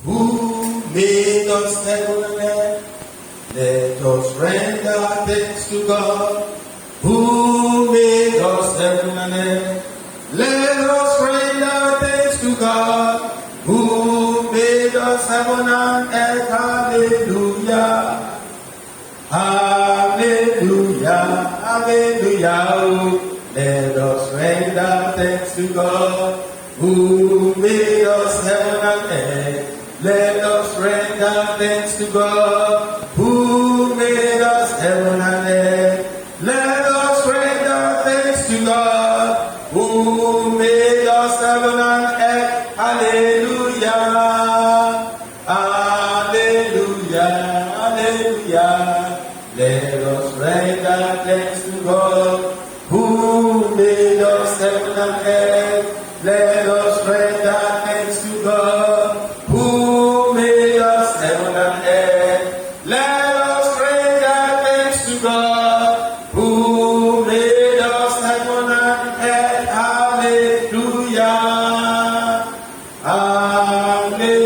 who made us heaven and earth. Let us render thanks to God, who made us heaven and earth. Let us render thanks to God, who made us heaven and earth. Hallelujah. Hallelujah. Hallelujah. Let us render thanks to God, who made us heaven and earth. Let us render thanks to God, who made us heaven and earth. Let us render thanks to God, who made us heaven and earth. Hallelujah. Hallelujah. Hallelujah. Let us render thanks to God, who made us heaven and earth. Let us render thanks to God, who made us heaven and earth. Let us render thanks to God, who made us heaven and earth. Hallelujah. Hallelujah.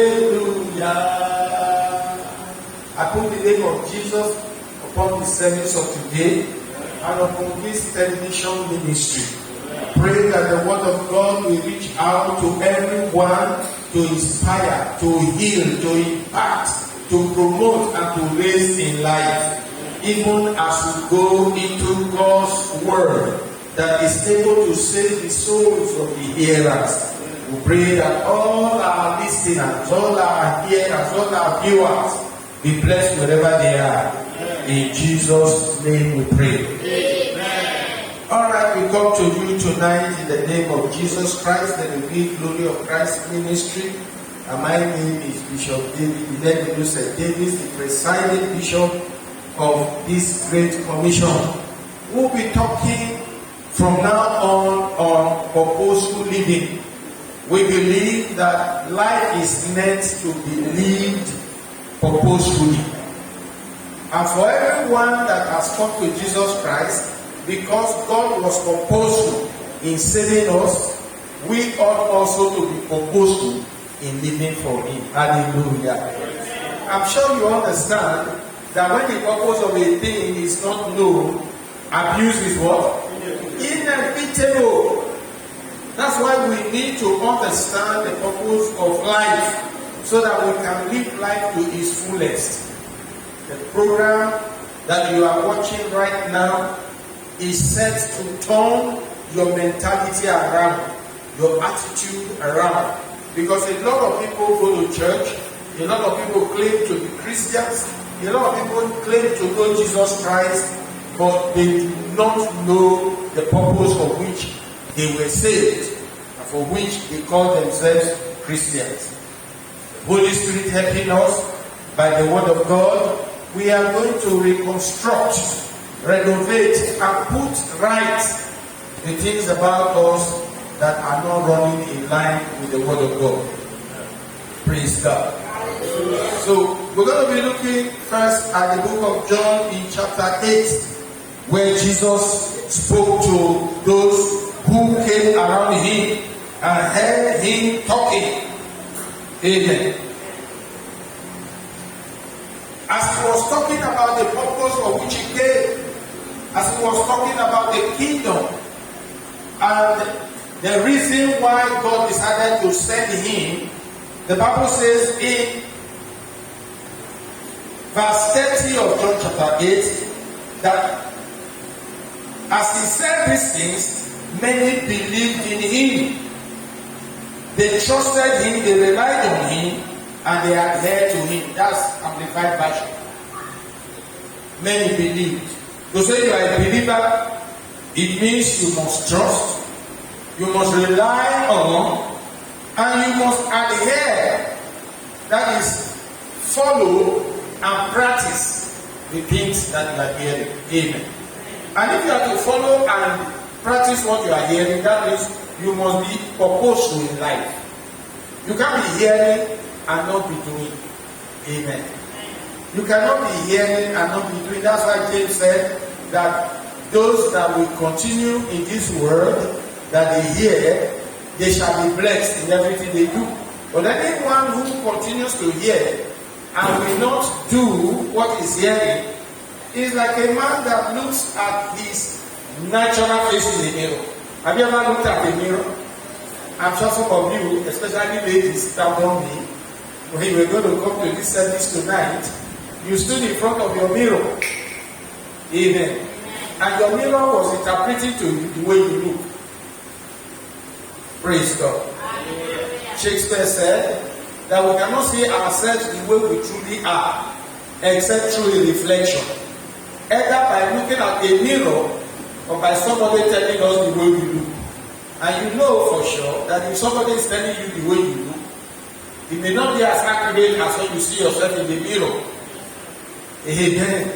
I put the name of Jesus upon the service of today and upon this television ministry. Pray that the word of God will reach out to everyone to inspire, to heal, to impact, to promote, and to raise in life. Even as we go into God's word that is able to save the souls of the hearers. We pray that all our listeners, all our hearers, all our viewers be blessed wherever they are. In Jesus' name we pray. Alright, we come to you tonight in the name of Jesus Christ, the revealed glory of Christ ministry. And my name is Bishop David Ilegbelu Davis, the presiding bishop of this great commission. We'll be talking from now on purposeful living. We believe that life is meant to be lived purposefully. And for everyone that has come to Jesus Christ, because God was purposeful in saving us, we ought also to be purposeful in living for Him. Hallelujah. I'm sure you understand that when the purpose of a thing is not known, abuse is what? Inevitable. That's why we need to understand the purpose of life so that we can live life to its fullest. The program that you are watching right now is set to turn your mentality around, your attitude around. Because a lot of people go to church, a lot of people claim to be Christians, a lot of people claim to know Jesus Christ, but they do not know the purpose for which they were saved, and for which they call themselves Christians. The Holy Spirit helping us by the Word of God, we are going to reconstruct, renovate, and put right the things about us that are not running in line with the Word of God. Praise God. So we're going to be looking first at the book of John in chapter 8, where Jesus spoke to those who came around him and heard him talking. Amen. As he was talking about the purpose for which he came, as he was talking about the kingdom and the reason why God decided to send him, the Bible says in verse 30 of John chapter 8 that as he said these things, many believed in him. They trusted him, they relied on him, and they adhered to him. That's Amplified Version. Many believed. To say you are a believer, it means you must trust, you must rely on, and you must adhere. That is, follow and practice the things that you are hearing. Amen. And if you are to follow and practice what you are hearing, that means you must be purposeful in life. You can't be hearing and not be doing. Amen. You cannot be hearing and not be doing. That's why James said that those that will continue in this word that they hear, they shall be blessed in everything they do. But anyone who continues to hear and will not do what is hearing is like a man that looks at his natural face in the mirror. Have you ever looked at a mirror? I'm sure some of you, especially ladies that want me, when you were going to come to this service tonight, you stood in front of your mirror. Amen. And your mirror was interpreting to you the way you look. Praise God. Shakespeare said that we cannot see ourselves the way we truly are, except through a reflection. Either by looking at a mirror or by somebody telling us the way we look. And you know for sure that if somebody is telling you the way you look, it may not be as accurate as when you see yourself in the mirror. Amen.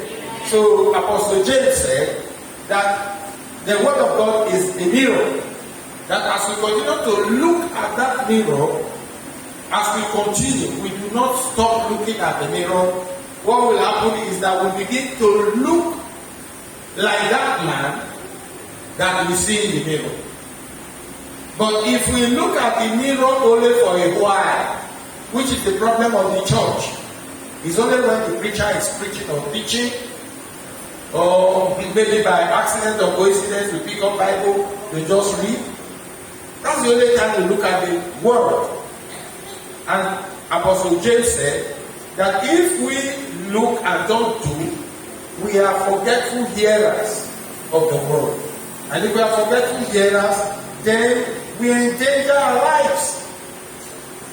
So Apostle James said that the word of God is a mirror. That as we continue to look at that mirror, as we continue, we do not stop looking at the mirror. What will happen is that we begin to look like that man that we see in the mirror. But if we look at the mirror only for a while, which is the problem of the church, it's only when the preacher is preaching or teaching, or maybe by accident or coincidence we pick up Bible, we just read. That's the only time we look at the word. And Apostle James said that if we look and don't do, we are forgetful hearers of the word. And if we are forgetful hearers, then we endanger our lives.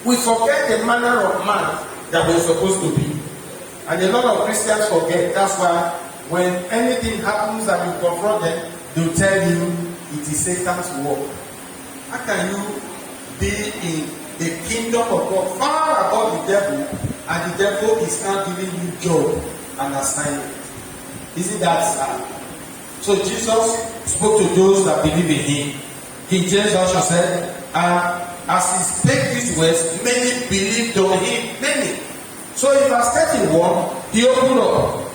We forget the manner of man that we're supposed to be. And a lot of Christians forget. That's why when anything happens and you confront them, they'll tell you it is Satan's work. How can you be in the kingdom of God far above the devil, and the devil is now giving you job and assignment? Isn't that sad? So Jesus spoke to those that believe in him. King James also said, and as he spake these words, many believed on him. Many. So in verse 31, he opened up.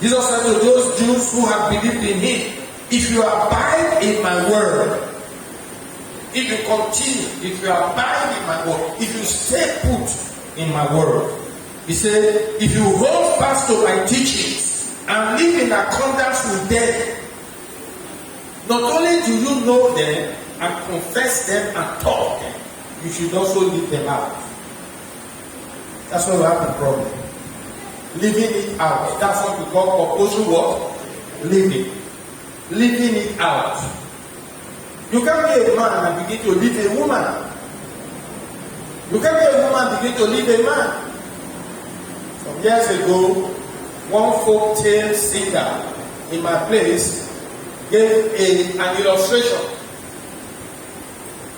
Jesus said to those Jews who have believed in him, if you abide in my word, if you continue, if you abide in my word, if you stay put in my word, he said, if you hold fast to my teachings and live in accordance with them, not only do you know them and confess them and talk them, you should also live them out. That's why we have the problem. Living it out. That's what we call proposal what? Living. Living it out. You can't be a man and begin to live a woman. You can't be a woman and begin to live a man. Some years ago, one folk tale singer in my place gave an illustration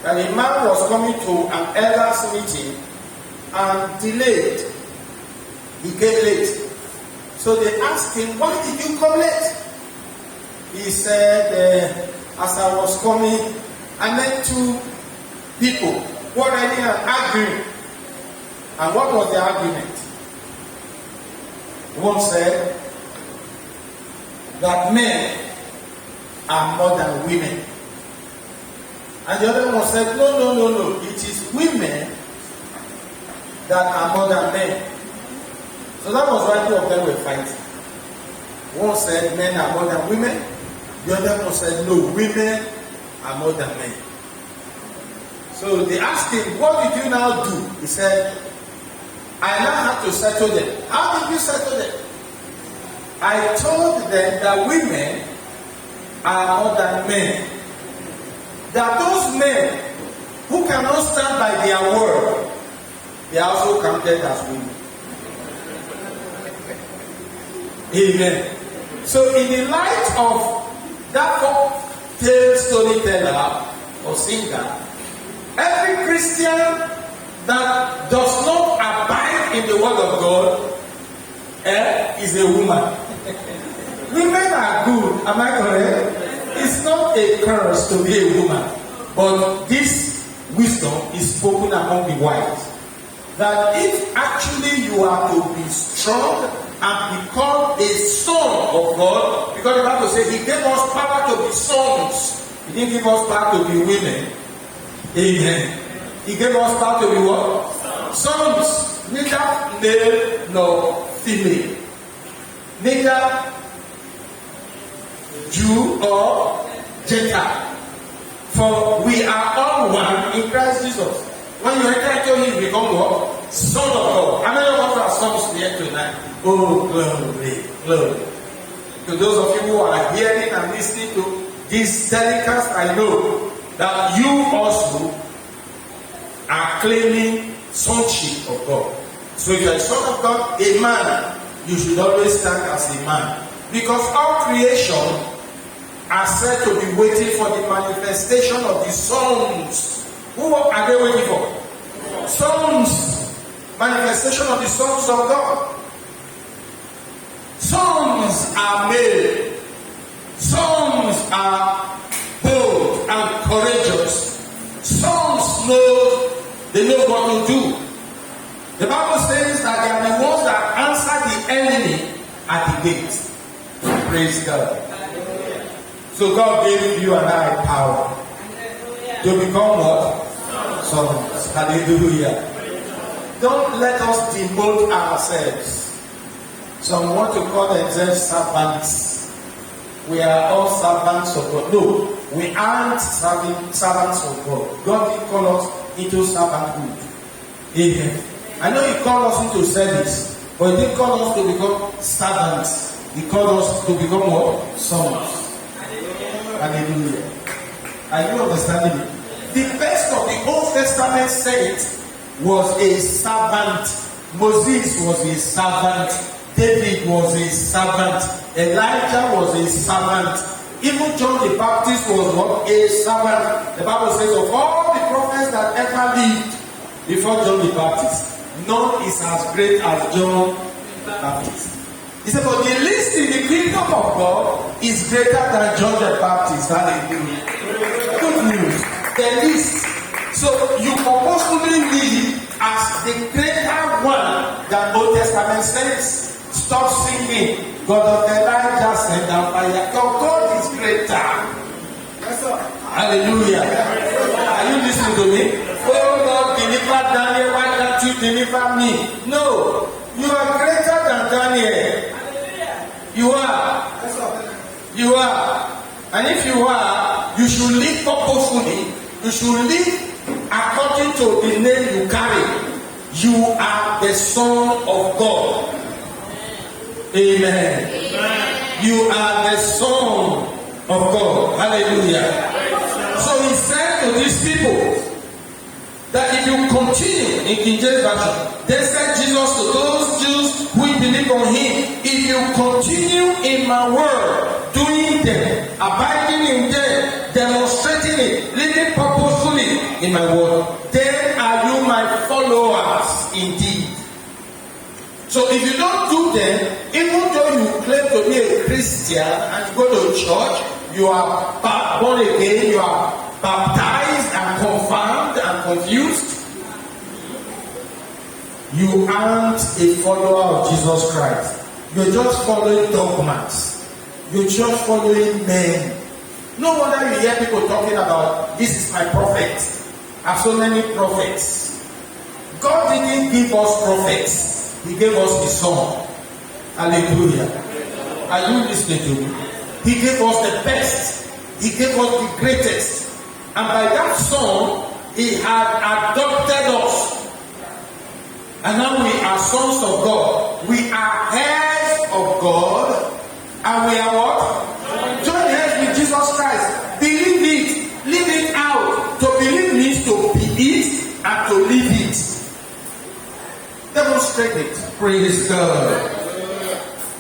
that a man was coming to an elders meeting and delayed. He came late. So they asked him, why did you come late? He said, as I was coming, I met two people who were already arguing. And what was the argument? One said that men are more than women. And the other one said, no. It is women that are more than men. So that was why two of them were fighting. One said men are more than women. The other one said no, women are more than men. So they asked him, what did you now do? He said, I now have to settle them. How did you settle them? I told them that women are more than men. That those men who cannot stand by their word, they are also counted as women. Amen. So in the light of that folk-tale storyteller or singer, every Christian that does not abide in the word of God is a woman. Women are good, am I correct? It's not a curse to be a woman, but this wisdom is spoken among the wise. That if actually you are to be strong and become a son of God, because the Bible says he gave us power to be sons. He didn't give us power to be women. Amen. He gave us power to be what? Sons, neither male nor female, neither Jew or Gentile, for we are all one in Christ Jesus. When you enter into him, you become what? Son of God. How many of us are sons here tonight? Oh, glory, glory. To those of you who are hearing and listening to this telecast, I know that you also are claiming sonship of God. So if you are a son of God, a man, you should always stand as a man. Because all creation are said to be waiting for the manifestation of the sons. Who are they waiting for? Sons. Manifestation of the sons of God. Sons are male. Sons are bold and courageous. Sons they know what to do. The Bible says that they are the ones that answer the enemy at the gate. Praise God. So God gave you and I power to become what? Sons. Hallelujah. Don't let us demote ourselves. Some want to call themselves servants. We are all servants of God. No, we aren't servants of God. God didn't call us into servanthood. Amen. I know He called us into service, but He didn't call us to become servants. He called us to become what? Sons. Hallelujah. Are you understanding me? The best of the Old Testament saints was a servant. Moses was a servant. David was a servant. Elijah was a servant. Even John the Baptist was what? A servant. The Bible says of all the prophets that ever lived before John the Baptist, none is as great as John the Baptist. He said, but the least in the kingdom of God is greater than John the Baptist. Hallelujah. Good news. The least. So you purposefully live as the greater one that Old Testament says. Stop singing. God of Elijah sent down fire. Your God is greater. Hallelujah. Are you listening to me? Oh Lord, deliver Daniel. Why can't you deliver me? No. You are greater than Daniel. You are. You are. And if you are, you should live purposefully. You should live according to the name you carry. You are the Son of God. Amen. Amen. You are the Son of God. Hallelujah. So He said to these people that if you continue, in King James Version, they said Jesus to those Jews who believe on Him, if you continue in my word, doing them, abiding in them, demonstrating it, living purposefully in my word, then are you my followers indeed. So if you don't do them, even though you claim to be a Christian and you go to church, you are born again, you are baptized and confirmed and confused, you aren't a follower of Jesus Christ. You're just following dogmas. You're just following men. No wonder you hear people talking about, this is my prophet. I have so many prophets. God didn't give us prophets. He gave us His Son. Hallelujah. Are you listening to me? He gave us the best. He gave us the greatest. And by that Son, He had adopted us. And now we are sons of God. We are heirs of God. And we are what? Joint heirs with Jesus Christ. Believe it. Live it out. To believe means to be it and to live it. Demonstrate it. Praise God.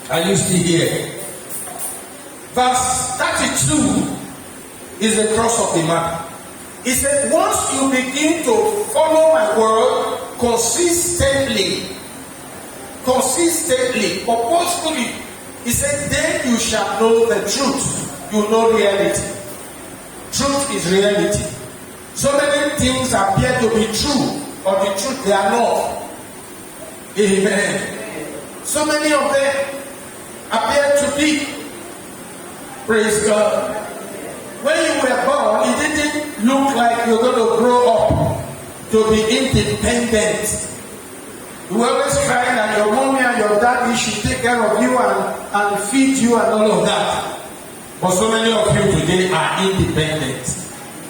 Are you still here? Verse 32 is the cross of the matter. He said, once you begin to follow my word consistently, purposefully, he said, then you shall know the truth. You know reality. Truth is reality. So many things appear to be true, but the truth they are not. Amen. So many of them appear to be. Praise God. When you were born, it didn't look like you're going to grow up to be independent. You always crying that your mommy and your daddy should take care of you and feed you and all of that. But so many of you today are independent.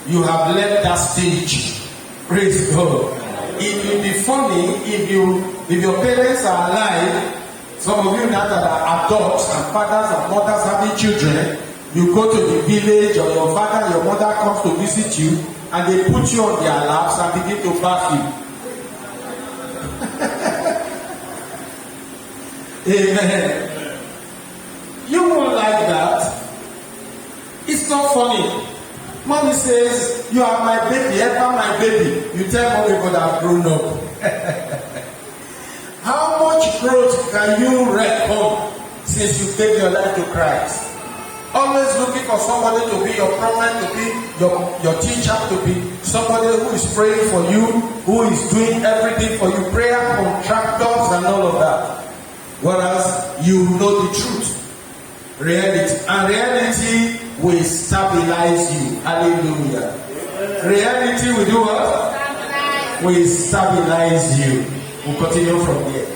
You have left that stage. Praise God. It will be funny if your parents are alive. Some of you now that are adults and fathers and mothers having children, you go to the village or your father, your mother comes to visit you and they put you on their laps and begin to bath you. Amen. You won't like that. It's not funny. Mommy says, you are my baby, ever my baby. You tell mommy, but I've grown up. How much growth can you reckon since you gave your life to Christ? Always looking for somebody to be your prophet, to be your teacher, to be somebody who is praying for you, who is doing everything for you, prayer contractors and all of that. Whereas you know the truth. Reality. And reality will stabilize you. Hallelujah. Reality will do what? Will stabilize you. We'll continue from here.